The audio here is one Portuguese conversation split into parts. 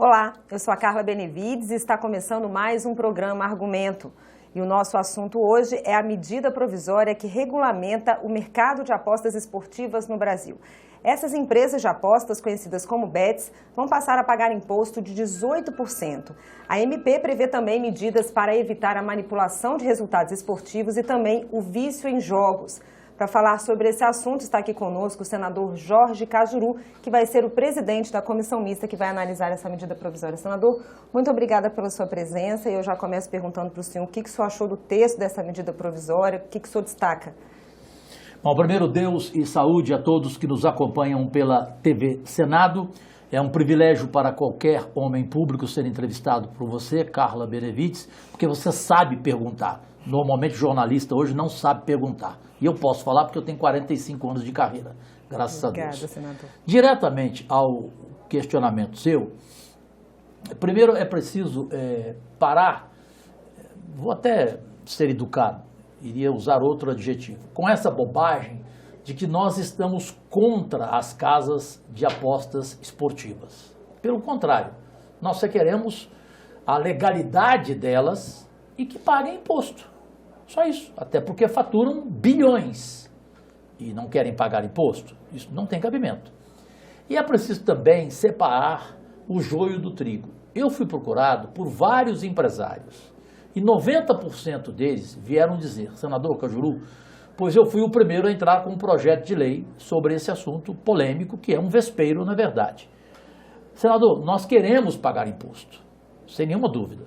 Olá, eu sou a Carla Benevides e está começando mais um programa Argumento. E o nosso assunto hoje é a medida provisória que regulamenta o mercado de apostas esportivas no Brasil. Essas empresas de apostas, conhecidas como bets, vão passar a pagar imposto de 18%. A MP prevê também medidas para evitar a manipulação de resultados esportivos e também o vício em jogos. Para falar sobre esse assunto, está aqui conosco o senador Jorge Cajuru, que vai ser o presidente da comissão mista que vai analisar essa medida provisória. Senador, muito obrigada pela sua presença e eu já começo perguntando para o senhor o que o senhor achou do texto dessa medida provisória, o que o senhor destaca? Bom, primeiro, Deus e saúde a todos que nos acompanham pela TV Senado. É um privilégio para qualquer homem público ser entrevistado por você, Carla Benevides, porque você sabe perguntar. Normalmente, jornalista hoje não sabe perguntar. E eu posso falar porque eu tenho 45 anos de carreira, graças a Deus. Senador. Diretamente ao questionamento seu, primeiro é preciso parar, vou até ser educado, iria usar outro adjetivo, com essa bobagem de que nós estamos contra as casas de apostas esportivas. Pelo contrário, nós só queremos a legalidade delas e que paguem imposto. Só isso, até porque faturam bilhões e não querem pagar imposto. Isso não tem cabimento. E é preciso também separar o joio do trigo. Eu fui procurado por vários empresários e 90% deles vieram dizer: senador Cajuru, pois eu fui o primeiro a entrar com um projeto de lei sobre esse assunto polêmico, que é um vespeiro, na verdade. Senador, nós queremos pagar imposto, sem nenhuma dúvida.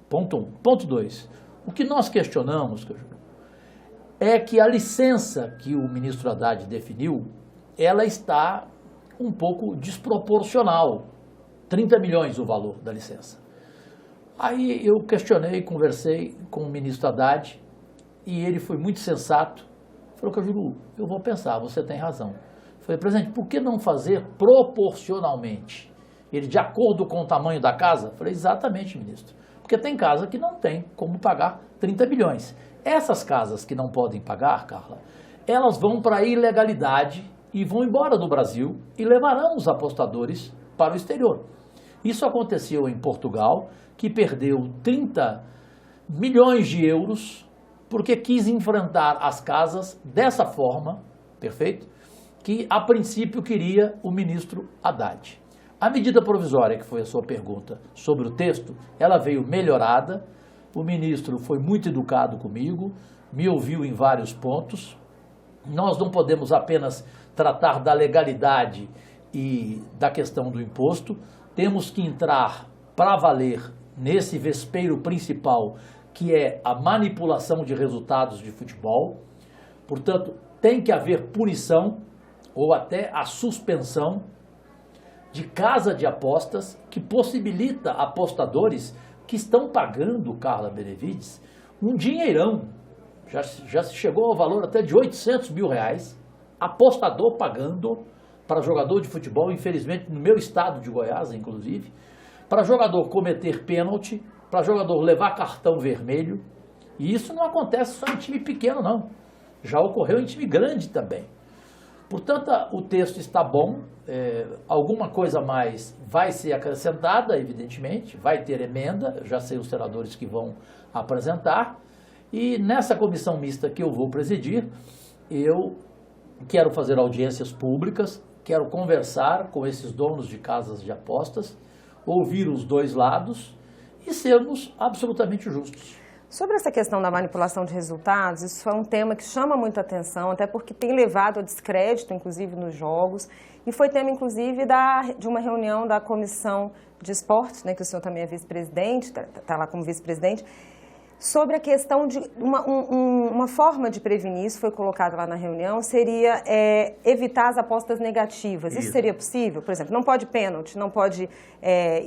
Ponto 1. Ponto 2. O que nós questionamos, Cajuru, é que a licença que o ministro Haddad definiu, ela está um pouco desproporcional. 30 milhões o valor da licença. Aí eu questionei, conversei com o ministro Haddad e ele foi muito sensato. Falou: Cajuru, eu vou pensar, você tem razão. Falei: presidente, por que não fazer proporcionalmente? Ele, de acordo com o tamanho da casa? Falei: exatamente, ministro. Porque tem casa que não tem como pagar 30 bilhões. Essas casas que não podem pagar, Carla, elas vão para a ilegalidade e vão embora do Brasil e levarão os apostadores para o exterior. Isso aconteceu em Portugal, que perdeu 30 milhões de euros porque quis enfrentar as casas dessa forma, perfeito? Que a princípio queria o ministro Haddad. A medida provisória, que foi a sua pergunta sobre o texto, ela veio melhorada. O ministro foi muito educado comigo, me ouviu em vários pontos. Nós não podemos apenas tratar da legalidade e da questão do imposto, temos que entrar para valer nesse vespeiro principal, que é a manipulação de resultados de futebol. Portanto, tem que haver punição ou até a suspensão de casa de apostas que possibilita apostadores que estão pagando, Carla Benevides, um dinheirão. Já chegou ao valor até de 800 mil reais, apostador pagando para jogador de futebol, infelizmente no meu estado de Goiás, inclusive, para jogador cometer pênalti, para jogador levar cartão vermelho. E isso não acontece só em time pequeno, não. Já ocorreu em time grande também. Portanto, o texto está bom, alguma coisa a mais vai ser acrescentada, evidentemente, vai ter emenda, já sei os senadores que vão apresentar, e nessa comissão mista que eu vou presidir, eu quero fazer audiências públicas, quero conversar com esses donos de casas de apostas, ouvir os dois lados e sermos absolutamente justos. Sobre essa questão da manipulação de resultados, isso é um tema que chama muita atenção, até porque tem levado a descrédito, inclusive, nos jogos, e foi tema, inclusive, de uma reunião da Comissão de Esportes, né, que o senhor também é vice-presidente, está lá como vice-presidente, sobre a questão de uma forma de prevenir, isso foi colocado lá na reunião, seria evitar as apostas negativas. Isso seria possível? Por exemplo, não pode pênalti, não pode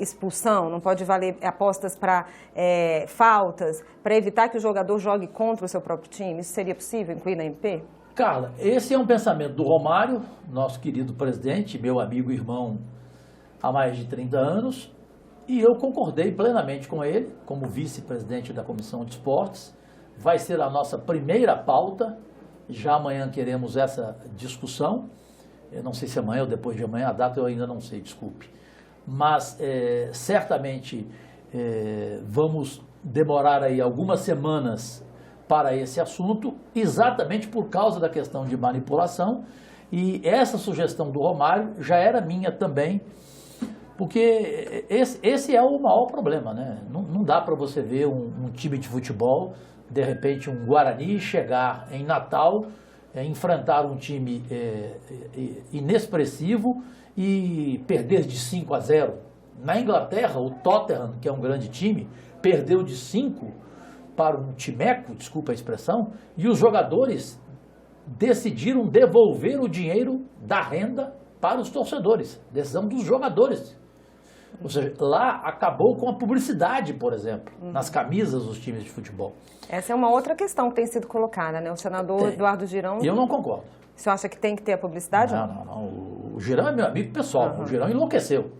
expulsão, não pode valer apostas para faltas, para evitar que o jogador jogue contra o seu próprio time. Isso seria possível incluir na MP? Carla, esse é um pensamento do Romário, nosso querido presidente, meu amigo e irmão há mais de 30 anos, e eu concordei plenamente com ele, como vice-presidente da Comissão de Esportes. Vai ser a nossa primeira pauta, já amanhã queremos essa discussão. Eu não sei se amanhã ou depois de amanhã, a data eu ainda não sei, desculpe. mas certamente vamos demorar aí algumas semanas para esse assunto, exatamente por causa da questão de manipulação, e essa sugestão do Romário já era minha também, porque esse é o maior problema, né? Não dá para você ver um time de futebol, de repente um Guarani, chegar em Natal, enfrentar um time inexpressivo e perder de 5-0. Na Inglaterra, o Tottenham, que é um grande time, perdeu de 5 para um timeco, desculpa a expressão, e os jogadores decidiram devolver o dinheiro da renda para os torcedores. Decisão dos jogadores. Ou seja, lá acabou com a publicidade, por exemplo, nas camisas dos times de futebol. Essa é uma outra questão que tem sido colocada, né? O senador Eduardo Girão... Eu não concordo. O senhor acha que tem que ter a publicidade? Não. O Girão é meu amigo pessoal. O Girão enlouqueceu.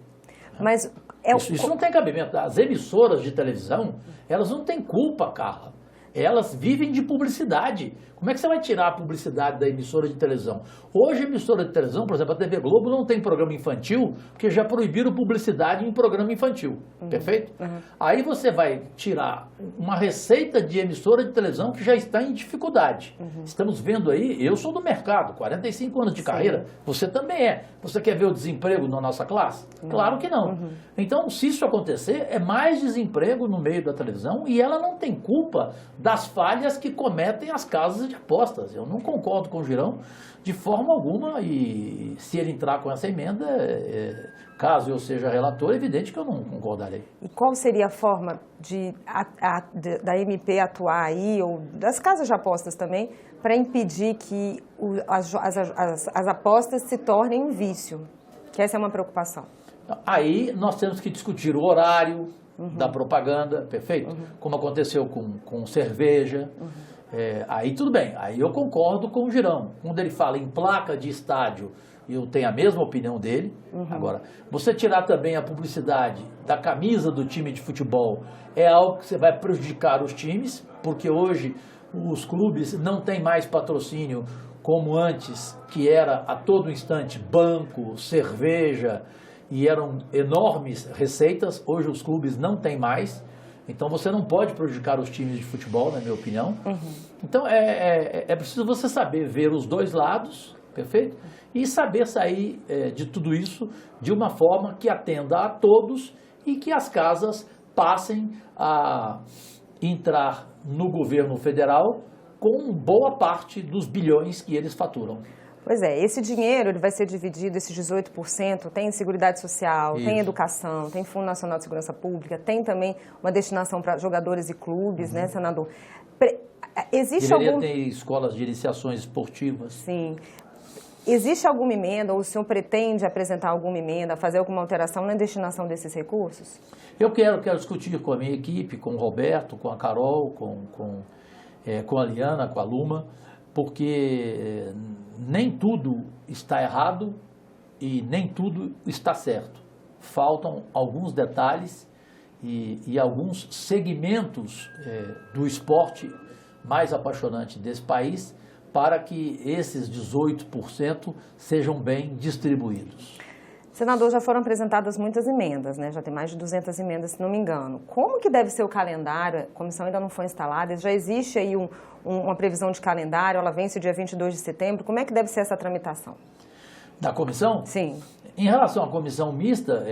Mas isso não tem cabimento. As emissoras de televisão, elas não têm culpa, Carla. Elas vivem de publicidade. Como é que você vai tirar a publicidade da emissora de televisão? Hoje, a emissora de televisão, por exemplo, a TV Globo não tem programa infantil, porque já proibiram publicidade em programa infantil. Perfeito? Aí você vai tirar uma receita de emissora de televisão que já está em dificuldade. Estamos vendo aí, eu sou do mercado, 45 anos de carreira, você também é. Você quer ver o desemprego na nossa classe? Claro que não. Então, se isso acontecer, é mais desemprego no meio da televisão e ela não tem culpa das falhas que cometem as casas de apostas. Eu não concordo com o Girão de forma alguma, e se ele entrar com essa emenda, caso eu seja relator, é evidente que eu não concordarei. E qual seria a forma da MP atuar aí, ou das casas de apostas também, para impedir que as apostas se tornem um vício? Que essa é uma preocupação. Aí nós temos que discutir o horário da propaganda, perfeito? Como aconteceu com cerveja. Aí tudo bem, aí eu concordo com o Girão. Quando ele fala em placa de estádio, eu tenho a mesma opinião dele. Agora, você tirar também a publicidade da camisa do time de futebol é algo que você vai prejudicar os times, porque hoje os clubes não têm mais patrocínio como antes, que era a todo instante banco, cerveja, e eram enormes receitas. Hoje os clubes não têm mais. Então você não pode prejudicar os times de futebol, na minha opinião. Então é preciso você saber ver os dois lados, perfeito? E saber sair de tudo isso de uma forma que atenda a todos e que as casas passem a entrar no governo federal com boa parte dos bilhões que eles faturam. Pois é, esse dinheiro ele vai ser dividido, esses 18%, tem Seguridade Social, tem Educação, tem Fundo Nacional de Segurança Pública, tem também uma destinação para jogadores e clubes, né, senador? Deveria ter escolas de iniciações esportivas. Sim. Existe alguma emenda, ou o senhor pretende apresentar alguma emenda, fazer alguma alteração na destinação desses recursos? Eu quero discutir com a minha equipe, com o Roberto, com a Carol, com a Liana, com a Luma, porque nem tudo está errado e nem tudo está certo. Faltam alguns detalhes e alguns segmentos do esporte mais apaixonante desse país para que esses 18% sejam bem distribuídos. Senador, já foram apresentadas muitas emendas, né? Já tem mais de 200 emendas, se não me engano. Como que deve ser o calendário? A comissão ainda não foi instalada, já existe aí uma previsão de calendário, ela vence o dia 22 de setembro. Como é que deve ser essa tramitação? Da comissão? Sim. Em relação à comissão mista,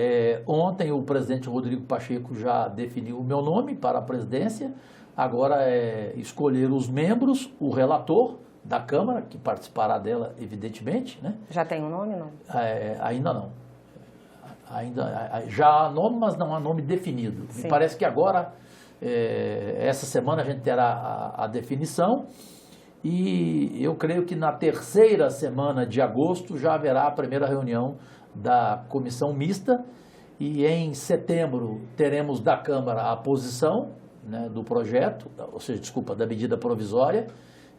ontem o presidente Rodrigo Pacheco já definiu o meu nome para a presidência. Agora é escolher os membros, o relator da Câmara, que participará dela, evidentemente, né? Já tem um nome, não? Ainda não. Já há nome, mas não há nome definido. Sim. Me parece que agora, essa semana, a gente terá a definição e eu creio que na terceira semana de agosto já haverá a primeira reunião da comissão mista e em setembro teremos da Câmara a posição, né, do projeto, ou seja, desculpa, da medida provisória,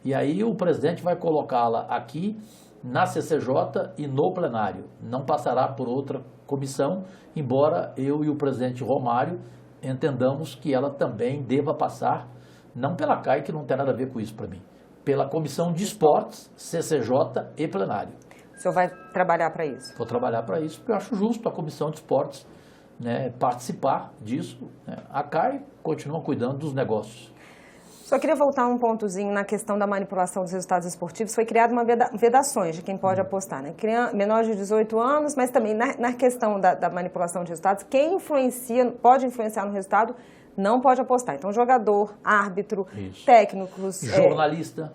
e aí o presidente vai colocá-la aqui na CCJ e no plenário. Não passará por outra comissão, embora eu e o presidente Romário entendamos que ela também deva passar, não pela CAI, que não tem nada a ver com isso para mim, pela Comissão de Esportes, CCJ e plenário. O senhor vai trabalhar para isso? Vou trabalhar para isso, porque eu acho justo a Comissão de Esportes né, participar disso, né? A CAI continua cuidando dos negócios. Só queria voltar um pontozinho na questão da manipulação dos resultados esportivos. Foi criada uma vedações de quem pode apostar, né? Menores de 18 anos, mas também na questão da manipulação de resultados, quem pode influenciar no resultado não pode apostar. Então, jogador, árbitro, técnicos,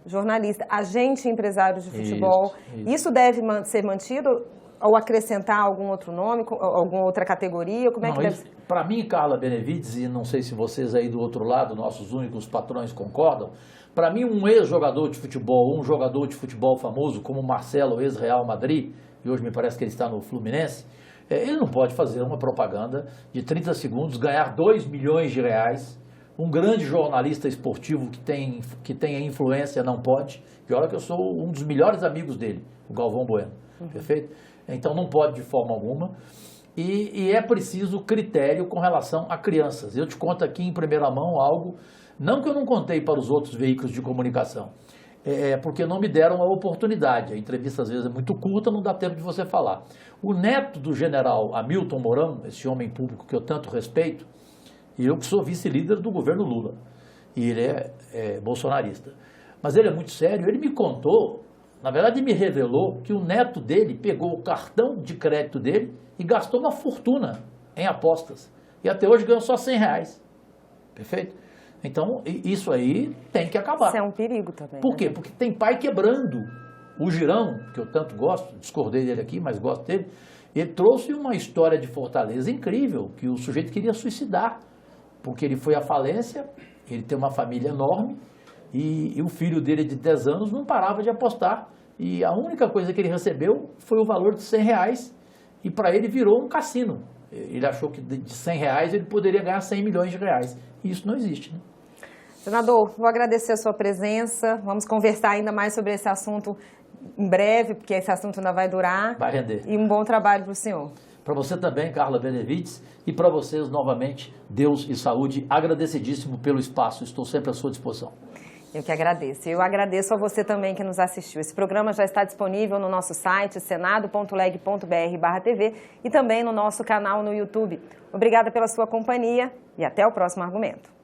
jornalista, agente empresário de futebol. Isso deve ser mantido ou acrescentar algum outro nome, alguma outra categoria? Como é que deve... Para mim, Carla Benevides, e não sei se vocês aí do outro lado, nossos únicos patrões, concordam, para mim um ex-jogador de futebol, um jogador de futebol famoso, como o Marcelo, ex-Real Madrid, e hoje me parece que ele está no Fluminense, ele não pode fazer uma propaganda de 30 segundos, ganhar 2 milhões de reais. Um grande jornalista esportivo que tem influência não pode. E olha que eu sou um dos melhores amigos dele, o Galvão Bueno. Perfeito? Então não pode de forma alguma. E é preciso critério com relação a crianças. Eu te conto aqui em primeira mão algo, não que eu não contei para os outros veículos de comunicação, porque não me deram a oportunidade. A entrevista às vezes é muito curta, não dá tempo de você falar. O neto do general Hamilton Mourão, esse homem público que eu tanto respeito, e eu que sou vice-líder do governo Lula, e ele é bolsonarista. Mas ele é muito sério, ele me contou, na verdade me revelou que o neto dele pegou o cartão de crédito dele e gastou uma fortuna em apostas. E até hoje ganhou só R$100. Perfeito? Então, isso aí tem que acabar. Isso é um perigo também. Por quê? Porque tem pai quebrando. O Girão, que eu tanto gosto, discordei dele aqui, mas gosto dele, ele trouxe uma história de Fortaleza incrível, que o sujeito queria suicidar, porque ele foi à falência, ele tem uma família enorme, e o filho dele de 10 anos não parava de apostar, e a única coisa que ele recebeu foi o valor de R$100, e para ele virou um cassino. Ele achou que de R$100 ele poderia ganhar 100 milhões de reais. E isso não existe, né? Senador, vou agradecer a sua presença. Vamos conversar ainda mais sobre esse assunto em breve, porque esse assunto ainda vai durar. Vai render. E um bom trabalho para o senhor. Para você também, Carla Benevides, e para vocês novamente, Deus e saúde. Agradecidíssimo pelo espaço. Estou sempre à sua disposição. Eu que agradeço. Eu agradeço a você também que nos assistiu. Esse programa já está disponível no nosso site, senado.leg.br/TV, e também no nosso canal no YouTube. Obrigada pela sua companhia e até o próximo argumento.